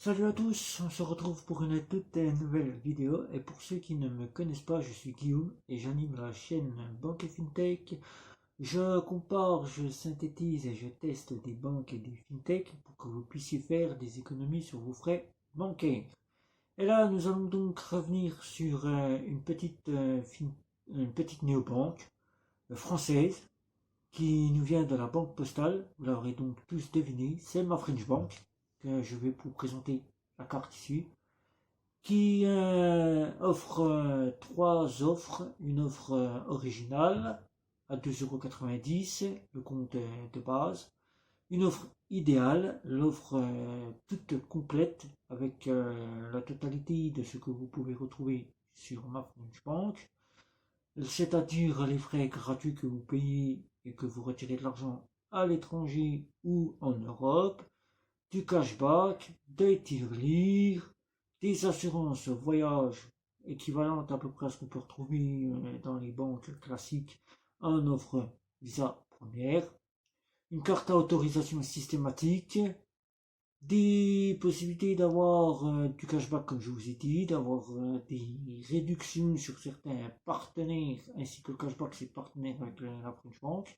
Salut à tous, on se retrouve pour une toute nouvelle vidéo et pour ceux qui ne me connaissent pas, je suis Guillaume et j'anime la chaîne Banque et FinTech. Je compare, je synthétise et je teste des banques et des FinTech pour que vous puissiez faire des économies sur vos frais bancaires. Et là, nous allons donc revenir sur une petite néobanque française qui nous vient de la Banque Postale. Vous l'aurez donc tous deviné, c'est ma French Bank que je vais vous présenter la carte ici, qui offre trois offres. Une offre originale à 2,90 €, le compte de base. Une offre idéale, l'offre toute complète avec la totalité de ce que vous pouvez retrouver sur ma French Bank, c'est-à-dire les frais gratuits que vous payez et que vous retirez de l'argent à l'étranger ou en Europe, du cashback, des tirelires, des assurances voyage équivalentes à peu près à ce qu'on peut retrouver dans les banques classiques en offre Visa première, une carte à autorisation systématique, des possibilités d'avoir du cashback comme je vous ai dit, d'avoir des réductions sur certains partenaires, ainsi que le cashback c'est partenaire avec la French Bank,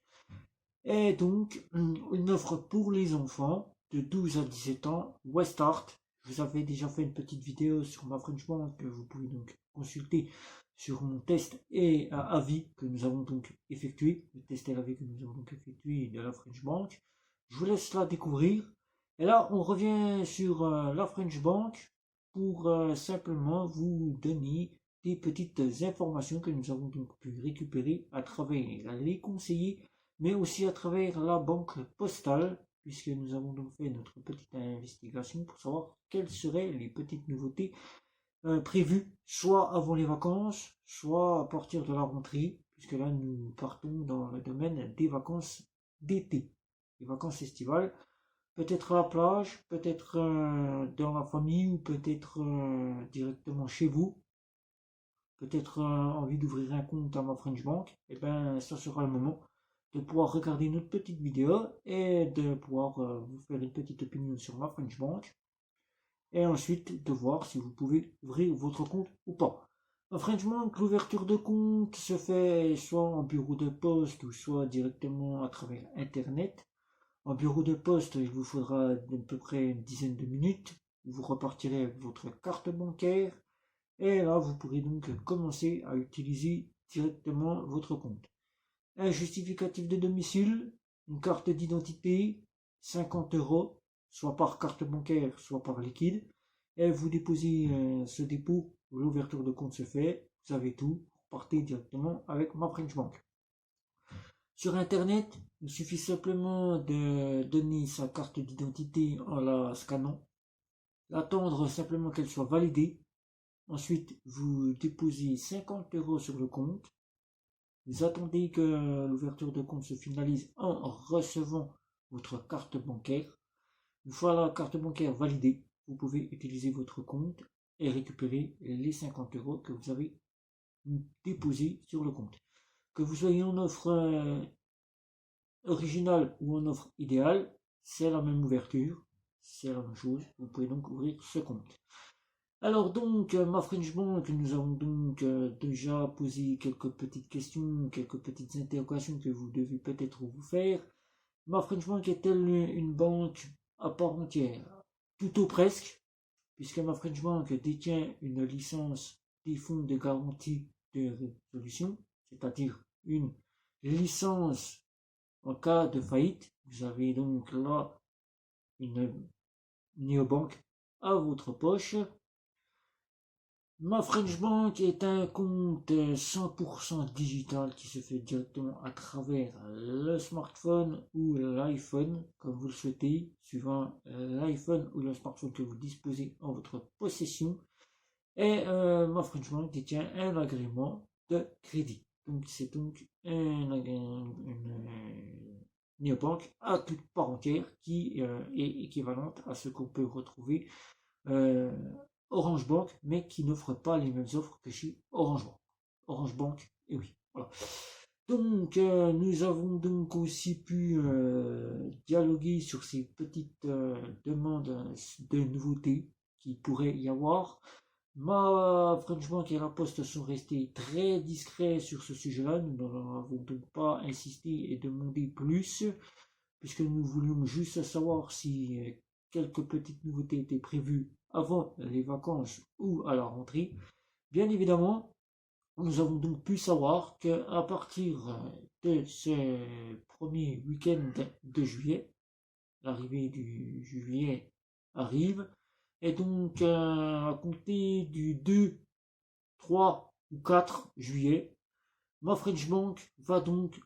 et donc une offre pour les enfants de 12 à 17 ans, Westart. Je vous avais déjà fait une petite vidéo sur ma French Bank que vous pouvez donc consulter sur mon test et avis que nous avons donc effectué, le test et l'avis que nous avons donc effectué de la French Bank. Je vous laisse la découvrir. Et là, on revient sur la French Bank pour simplement vous donner des petites informations que nous avons donc pu récupérer à travers les conseillers, mais aussi à travers la Banque Postale, puisque nous avons donc fait notre petite investigation pour savoir quelles seraient les petites nouveautés prévues, soit avant les vacances, soit à partir de la rentrée, puisque là nous partons dans le domaine des vacances d'été, les vacances estivales. Peut-être à la plage, peut-être dans la famille ou peut-être directement chez vous. Peut-être envie d'ouvrir un compte à ma French Bank. Et bien, ça sera le moment de pouvoir regarder notre petite vidéo et de pouvoir vous faire une petite opinion sur ma French Bank. Et ensuite de voir si vous pouvez ouvrir votre compte ou pas. Ma French Bank, l'ouverture de compte se fait soit en bureau de poste ou soit directement à travers Internet. En bureau de poste, il vous faudra à peu près une dizaine de minutes. Vous repartirez avec votre carte bancaire. Et là, vous pourrez donc commencer à utiliser directement votre compte. Un justificatif de domicile, une carte d'identité, 50 €, soit par carte bancaire, soit par liquide. Et vous déposez ce dépôt, l'ouverture de compte se fait, vous avez tout, vous partez directement avec ma French Bank. Sur Internet, il suffit simplement de donner sa carte d'identité en la scannant, d'attendre simplement qu'elle soit validée. Ensuite, vous déposez 50 € sur le compte. Vous attendez que l'ouverture de compte se finalise en recevant votre carte bancaire. Une fois la carte bancaire validée, vous pouvez utiliser votre compte et récupérer les 50 € que vous avez déposés sur le compte. Que vous soyez en offre originale ou en offre idéale, c'est la même ouverture, c'est la même chose. Vous pouvez donc ouvrir ce compte. Alors donc, ma French Bank, nous avons donc déjà posé quelques petites questions, quelques petites interrogations que vous devez peut-être vous faire. Ma French Bank est-elle une banque à part entière? Plutôt presque, puisque ma French Bank détient une licence des fonds de garantie de résolution, c'est-à-dire une licence en cas de faillite. Vous avez donc là une néobanque à votre poche. Ma French Bank est un compte 100% digital qui se fait directement à travers le smartphone ou l'iPhone, comme vous le souhaitez, suivant l'iPhone ou le smartphone que vous disposez en votre possession. Et ma French Bank détient un agrément de crédit. Donc c'est donc une néobanque à toute part entière qui est équivalente à ce qu'on peut retrouver Orange Bank, mais qui n'offre pas les mêmes offres que chez Orange Bank. Orange Bank, et oui, voilà. Donc, nous avons donc aussi pu dialoguer sur ces petites demandes de nouveautés. qu'il pourrait y avoir. Ma French Bank et la Poste sont restés très discrets sur ce sujet-là. Nous n'avons donc pas insisté et demandé plus, puisque nous voulions juste savoir si quelques petites nouveautés étaient prévues avant les vacances ou à la rentrée. Bien évidemment, nous avons donc pu savoir qu'à partir de ce premier week-end de juillet, l'arrivée du juillet arrive, et donc à compter du 2, 3 ou 4 juillet, ma French Bank va donc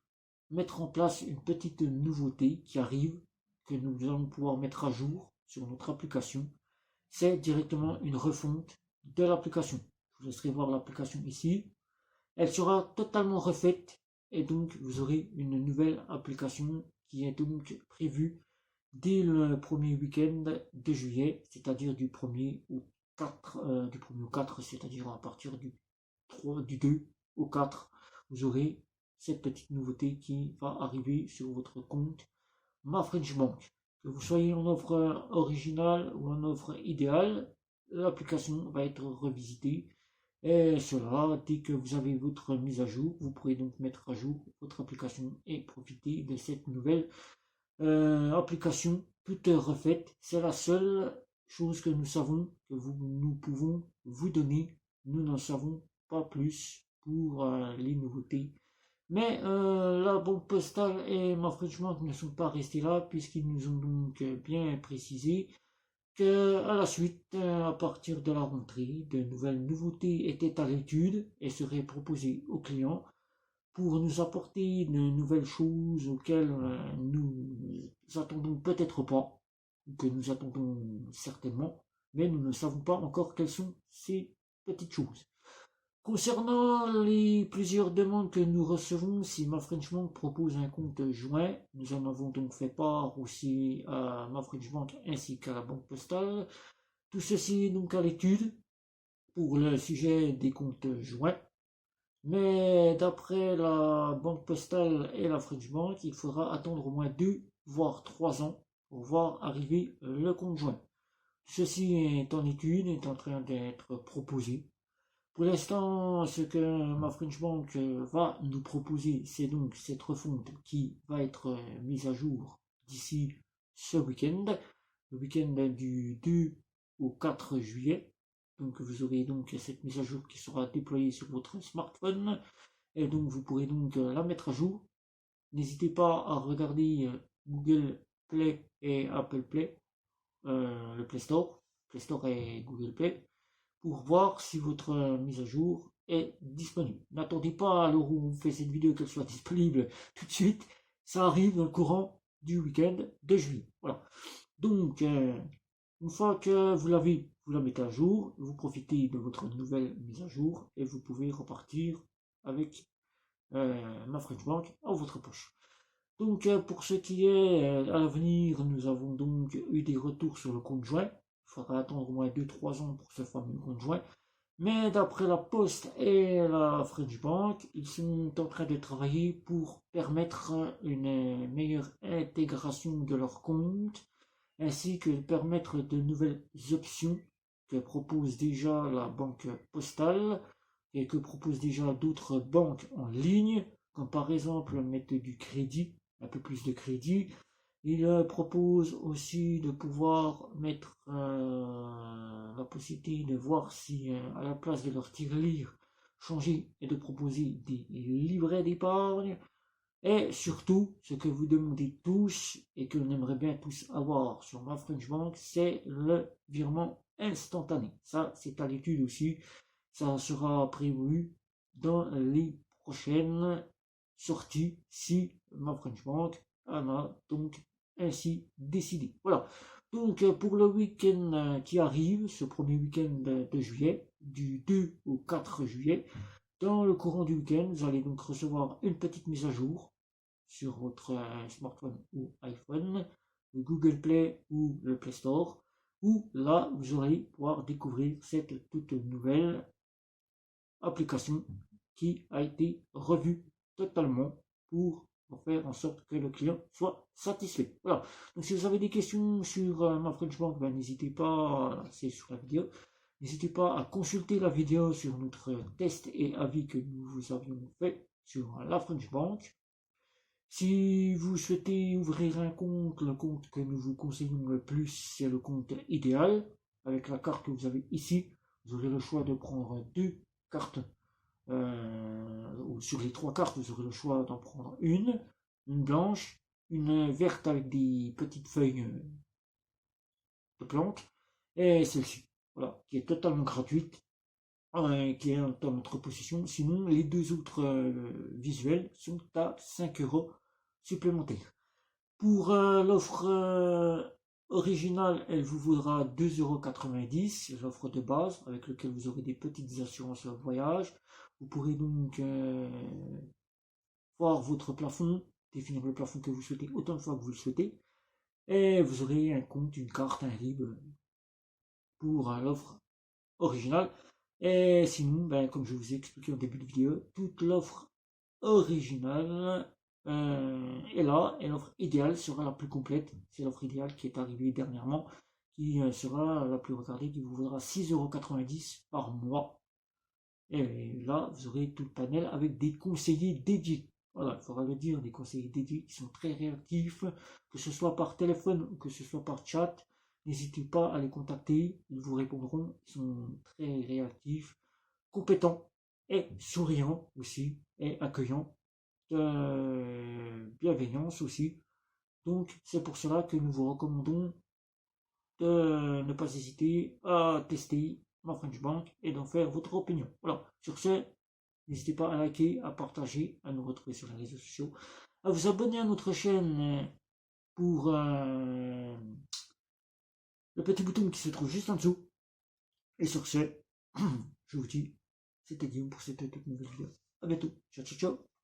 mettre en place une petite nouveauté qui arrive, que nous allons pouvoir mettre à jour sur notre application. C'est directement une refonte de l'application. Je vous laisserai voir l'application ici. Elle sera totalement refaite et donc vous aurez une nouvelle application qui est donc prévue dès le premier week-end de juillet, c'est-à-dire du 1er au 4, c'est-à-dire à partir du 2 au 4, vous aurez cette petite nouveauté qui va arriver sur votre compte Ma French Bank. Que vous soyez en offre originale ou en offre idéale, l'application va être revisitée. Et cela, dès que vous avez votre mise à jour, vous pourrez donc mettre à jour votre application et profiter de cette nouvelle application toute refaite. C'est la seule chose que nous savons que nous pouvons vous donner. Nous n'en savons pas plus pour les nouveautés. Mais la Banque Postale et ma French Bank ne sont pas restés là, puisqu'ils nous ont donc bien précisé que à la suite, à partir de la rentrée, de nouvelles nouveautés étaient à l'étude et seraient proposées aux clients pour nous apporter de nouvelles choses auxquelles nous attendons peut-être pas, ou que nous attendons certainement, mais nous ne savons pas encore quelles sont ces petites choses. Concernant les plusieurs demandes que nous recevons, si ma French Bank propose un compte joint, nous en avons donc fait part aussi à ma French Bank ainsi qu'à la Banque Postale. Tout ceci est donc à l'étude pour le sujet des comptes joints. Mais d'après la Banque Postale et la French Bank, il faudra attendre au moins 2 voire 3 ans pour voir arriver le compte joint. Ceci est en étude, est en train d'être proposé. Pour l'instant, ce que ma French Bank va nous proposer, c'est donc cette refonte qui va être mise à jour d'ici ce week-end, le week-end du 2 au 4 juillet. Donc vous aurez donc cette mise à jour qui sera déployée sur votre smartphone et donc vous pourrez donc la mettre à jour. N'hésitez pas à regarder Google Play et Apple Play, le Play Store et Google Play, pour voir si votre mise à jour est disponible. N'attendez pas à l'heure où on fait cette vidéo qu'elle soit disponible tout de suite. Ça arrive dans le courant du week-end de juillet. Voilà. Donc, une fois que vous la mettez à jour, vous profitez de votre nouvelle mise à jour et vous pouvez repartir avec ma French Bank à votre poche. Donc, pour ce qui est à l'avenir, nous avons donc eu des retours sur le compte joint. Il faudra attendre au moins 2-3 ans pour ce fameux compte joint. Mais d'après la Poste et la French Bank, ils sont en train de travailler pour permettre une meilleure intégration de leur compte, ainsi que permettre de nouvelles options que propose déjà la Banque Postale et que proposent déjà d'autres banques en ligne, comme par exemple mettre du crédit, un peu plus de crédit. Il propose aussi de pouvoir mettre la possibilité de voir si à la place de leur tirelire, changer et de proposer des livrets d'épargne. Et surtout, ce que vous demandez tous et que l'on aimerait bien tous avoir sur ma French Bank, c'est le virement instantané. Ça, c'est à l'étude aussi. Ça sera prévu dans les prochaines sorties si ma French Bank en a donc ainsi décidé. Voilà. Donc pour le week-end qui arrive, ce premier week-end de juillet, du 2 au 4 juillet, dans le courant du week-end, vous allez donc recevoir une petite mise à jour sur votre smartphone ou iPhone, le Google Play ou le Play Store, où là vous allez pouvoir découvrir cette toute nouvelle application qui a été revue totalement pour pour faire en sorte que le client soit satisfait. Voilà. Donc si vous avez des questions sur ma French Bank, ben, n'hésitez pas, c'est sur la vidéo, n'hésitez pas à consulter la vidéo sur notre test et avis que nous vous avions fait sur la French Bank. Si vous souhaitez ouvrir un compte, le compte que nous vous conseillons le plus, c'est le compte idéal. Avec la carte que vous avez ici, vous aurez le choix de prendre deux cartes. Ou sur les trois cartes, vous aurez le choix d'en prendre une blanche, une verte avec des petites feuilles de plantes, et celle-ci, voilà, qui est totalement gratuite, qui est dans notre possession. Sinon, les deux autres visuels sont à 5 € supplémentaires. Pour l'offre originale, elle vous vaudra 2,90 €, l'offre de base, avec laquelle vous aurez des petites assurances voyage. Vous pourrez donc voir votre plafond, définir le plafond que vous souhaitez autant de fois que vous le souhaitez, et vous aurez un compte, une carte, un RIB pour l'offre originale. Et sinon, ben, comme je vous ai expliqué en début de vidéo, toute l'offre originale est là, et l'offre idéale sera la plus complète. C'est l'offre idéale qui est arrivée dernièrement, qui sera la plus regardée, qui vous vaudra 6,90 € par mois. Et là, vous aurez tout le panel avec des conseillers dédiés. Voilà, il faudra le dire, des conseillers dédiés qui sont très réactifs, que ce soit par téléphone ou que ce soit par chat. N'hésitez pas à les contacter, ils vous répondront. Ils sont très réactifs, compétents et souriants aussi, et accueillants, de bienveillance aussi. Donc, c'est pour cela que nous vous recommandons de ne pas hésiter à tester ma French Bank et d'en faire votre opinion. Voilà, sur ce, n'hésitez pas à liker, à partager, à nous retrouver sur les réseaux sociaux, à vous abonner à notre chaîne pour le petit bouton qui se trouve juste en dessous. Et sur ce, je vous dis, c'était Guillaume pour cette toute nouvelle vidéo. A bientôt. Ciao, ciao, ciao.